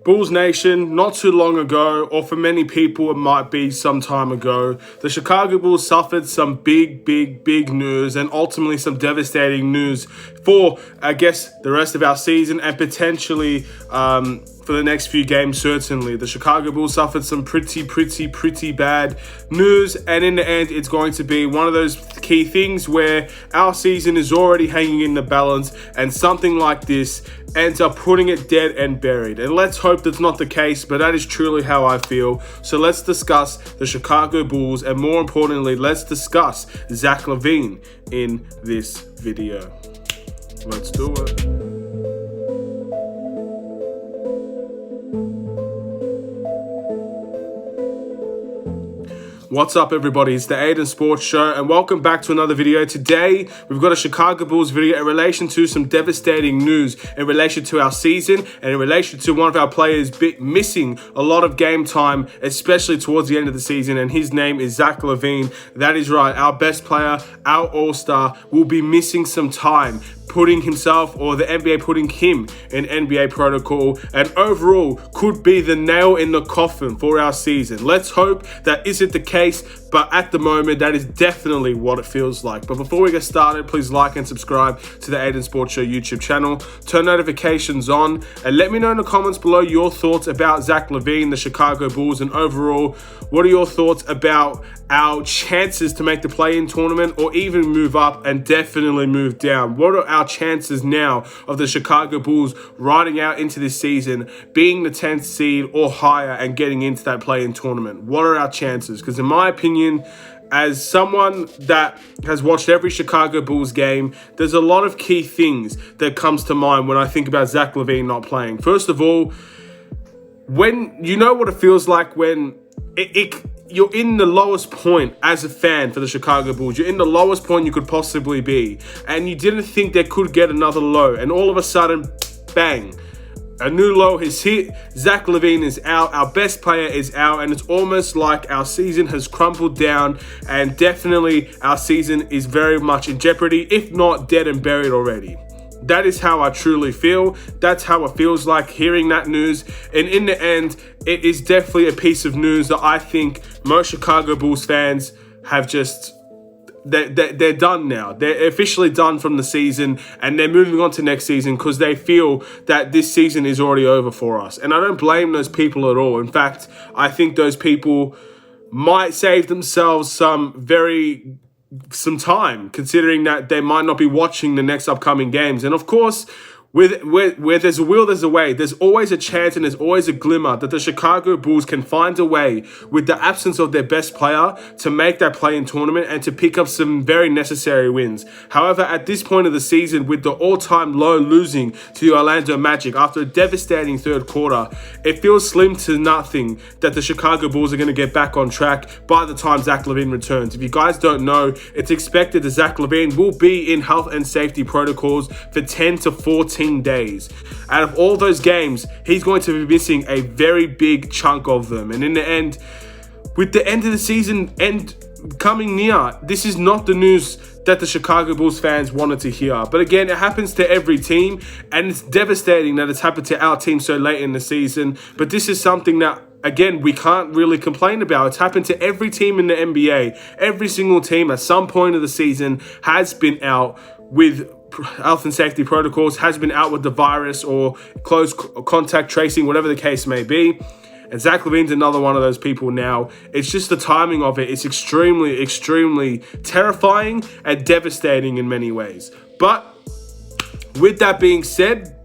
Bulls Nation, not too long ago, or for many people it might be some time ago, the Chicago Bulls suffered some big news and ultimately some devastating news for, I guess, the rest of our season and potentially for the next few games, certainly. The Chicago Bulls suffered some pretty bad news, and in the end, it's going to be one of those key things where our season is already hanging in the balance, and something like this ends up putting it dead and buried. And let's hope that's not the case, but that is truly how I feel. So let's discuss the Chicago Bulls, and more importantly, let's discuss Zach Lavine in this video. Let's do it. What's up, everybody? It's the Aidan Sports Show, and welcome back to another video. Today, we've got a Chicago Bulls video in relation to some devastating news in relation to our season and in relation to one of our players missing a lot of game time, especially towards the end of the season, and his name is Zach Lavine. That is right, our best player, our all-star, will be missing some time, putting himself, or the NBA putting him in NBA protocol, and overall could be the nail in the coffin for our season. Let's hope that isn't the case, but at the moment, that is definitely what it feels like. But before we get started, please like and subscribe to the Aidan Sports Show YouTube channel. Turn notifications on, and let me know in the comments below your thoughts about Zach Lavine, the Chicago Bulls, and overall, what are your thoughts about our chances to make the play-in tournament or even move up and definitely move down? What are our chances now of the Chicago Bulls riding out into this season, being the 10th seed or higher and getting into that play-in tournament? What are our chances? Because in my opinion, as someone that has watched every Chicago Bulls game, there's a lot of key things that comes to mind when I think about Zach Lavine not playing. First of all, when you know what it feels like when you're in the lowest point as a fan for the Chicago Bulls. You're in the lowest point you could possibly be, and you didn't think they could get another low, and all of a sudden, bang, a new low has hit. Zach Lavine is out, our best player is out, and it's almost like our season has crumbled down, and definitely our season is very much in jeopardy, if not dead and buried already. That is how I truly feel. That's how it feels like hearing that news. And in the end, it is definitely a piece of news that I think most Chicago Bulls fans have just... They're done now. They're officially done from the season, and they're moving on to next season because they feel that this season is already over for us. And I don't blame those people at all. In fact, I think those people might save themselves some time, considering that they might not be watching the next upcoming games. And of course, where there's a will, there's a way. There's always a chance and there's always a glimmer that the Chicago Bulls can find a way, with the absence of their best player, to make that play-in tournament and to pick up some very necessary wins. However, at this point of the season, with the all-time low losing to the Orlando Magic after a devastating third quarter, it feels slim to nothing that the Chicago Bulls are going to get back on track by the time Zach Lavine returns. If you guys don't know, it's expected that Zach Lavine will be in health and safety protocols for 10 to 14 days. Out of all those games, he's going to be missing a very big chunk of them. And in the end, with the end of the season coming near, this is not the news that the Chicago Bulls fans wanted to hear. But again, it happens to every team, and it's devastating that it's happened to our team so late in the season. But this is something that, again, we can't really complain about. It's happened to every team in the NBA. Every single team at some point of the season has been out with health and safety protocols, has been out with the virus or close contact tracing, whatever the case may be. And Zach Lavine's another one of those people now. It's just the timing of it. It's extremely terrifying and devastating in many ways. But with that being said,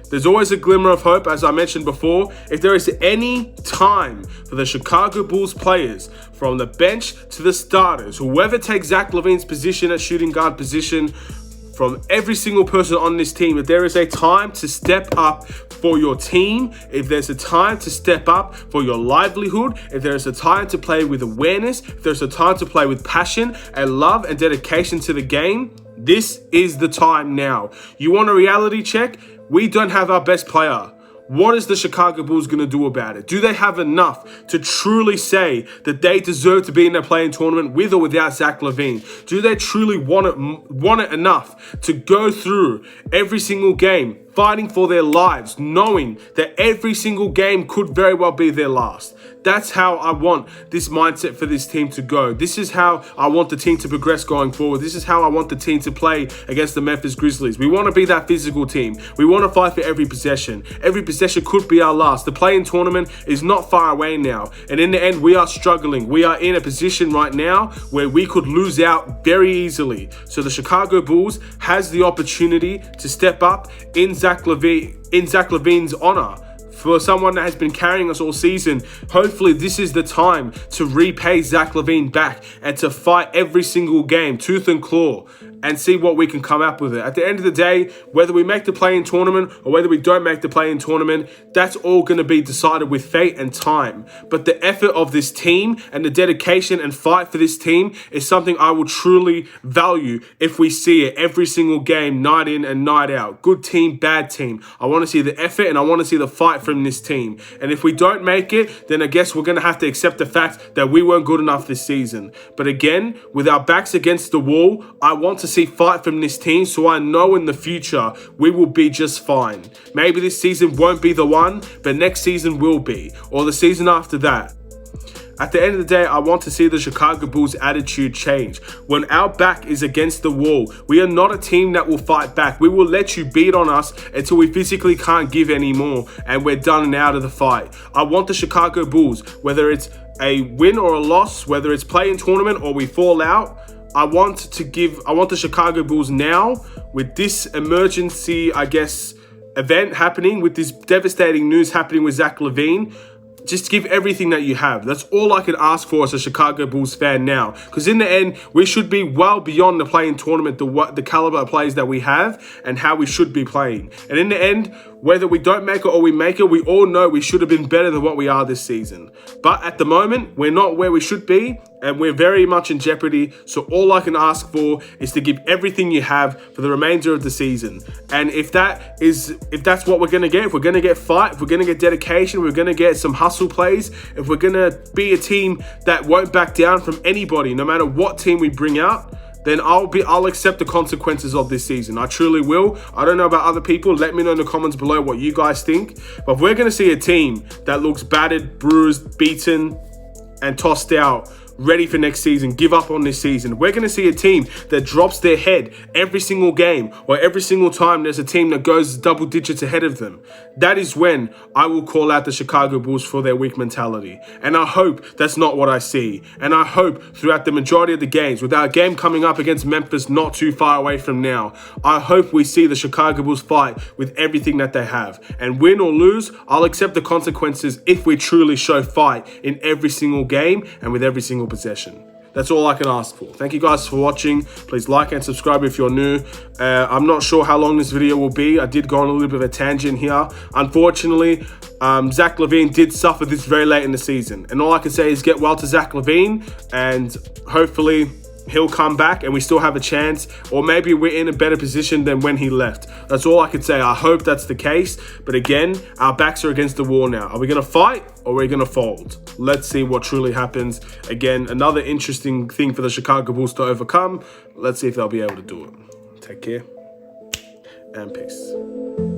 there's always a glimmer of hope, as I mentioned before. If there is any time for the Chicago Bulls players, from the bench to the starters, whoever takes Zach Lavine's position at shooting guard position, from every single person on this team, if there is a time to step up for your team, if there's a time to step up for your livelihood, if there's a time to play with awareness, if there's a time to play with passion and love and dedication to the game, this is the time now. You want a reality check? We don't have our best player. What is the Chicago Bulls going to do about it? Do they have enough to truly say that they deserve to be in their play-in tournament with or without Zach Lavine? Do they truly want it enough to go through every single game fighting for their lives, knowing that every single game could very well be their last. That's how I want this mindset for this team to go. This is how I want the team to progress going forward. This is how I want the team to play against the Memphis Grizzlies. We want to be that physical team. We want to fight for every possession. Every possession could be our last. The play-in tournament is not far away now. And in the end, we are struggling. We are in a position right now where we could lose out very easily. So the Chicago Bulls has the opportunity to step up in Zach Lavine's honor. For someone that has been carrying us all season, hopefully this is the time to repay Zach Lavine back and to fight every single game, tooth and claw, and see what we can come up with it. At the end of the day, whether we make the play-in tournament or whether we don't make the play-in tournament, that's all going to be decided with fate and time. But the effort of this team and the dedication and fight for this team is something I will truly value if we see it every single game, night in and night out. Good team, bad team. I want to see the effort and I want to see the fight from this team. And if we don't make it, then I guess we're going to have to accept the fact that we weren't good enough this season. But again, with our backs against the wall, I want to see fight from this team, so I know in the future we will be just fine. Maybe this season won't be the one, but next season will be, or the season after that. At the end of the day, I want to see the Chicago Bulls attitude change. When our back is against the wall, we are not a team that will fight back. We will let you beat on us until we physically can't give anymore and we're done and out of the fight. I want the Chicago Bulls, whether it's a win or a loss, whether it's play-in tournament or we fall out, I want the Chicago Bulls now, with this emergency, I guess, event happening, with this devastating news happening with Zach Lavine, just give everything that you have. That's all I can ask for as a Chicago Bulls fan now. Because in the end, we should be well beyond the play-in tournament, the caliber of players that we have and how we should be playing. And in the end, whether we don't make it or we make it, we all know we should have been better than what we are this season. But at the moment, we're not where we should be, and we're very much in jeopardy. So all I can ask for is to give everything you have for the remainder of the season. And if that's what we're going to get, if we're going to get fight, if we're going to get dedication, we're going to get some hustle plays, if we're going to be a team that won't back down from anybody, no matter what team we bring out, then I'll accept the consequences of this season. I truly will. I don't know about other people. Let me know in the comments below what you guys think. But if we're going to see a team that looks battered, bruised, beaten, and tossed out, ready for next season, give up on this season, we're going to see a team that drops their head every single game or every single time there's a team that goes double digits ahead of them. That is when I will call out the Chicago Bulls for their weak mentality. And I hope that's not what I see. And I hope throughout the majority of the games, with our game coming up against Memphis not too far away from now, I hope we see the Chicago Bulls fight with everything that they have. And win or lose, I'll accept the consequences if we truly show fight in every single game and with every single possession. That's all I can ask for. Thank you guys for watching. Please like and subscribe if you're new. I'm not sure how long this video will be. I did go on a little bit of a tangent here. Unfortunately, Zach Lavine did suffer this very late in the season. And all I can say is get well to Zach Lavine, and hopefully he'll come back and we still have a chance, or maybe we're in a better position than when he left. That's all I could say. I hope that's the case. But again, our backs are against the wall now. Are we going to fight or are we going to fold? Let's see what truly happens. Again, another interesting thing for the Chicago Bulls to overcome. Let's see if they'll be able to do it. Take care and peace.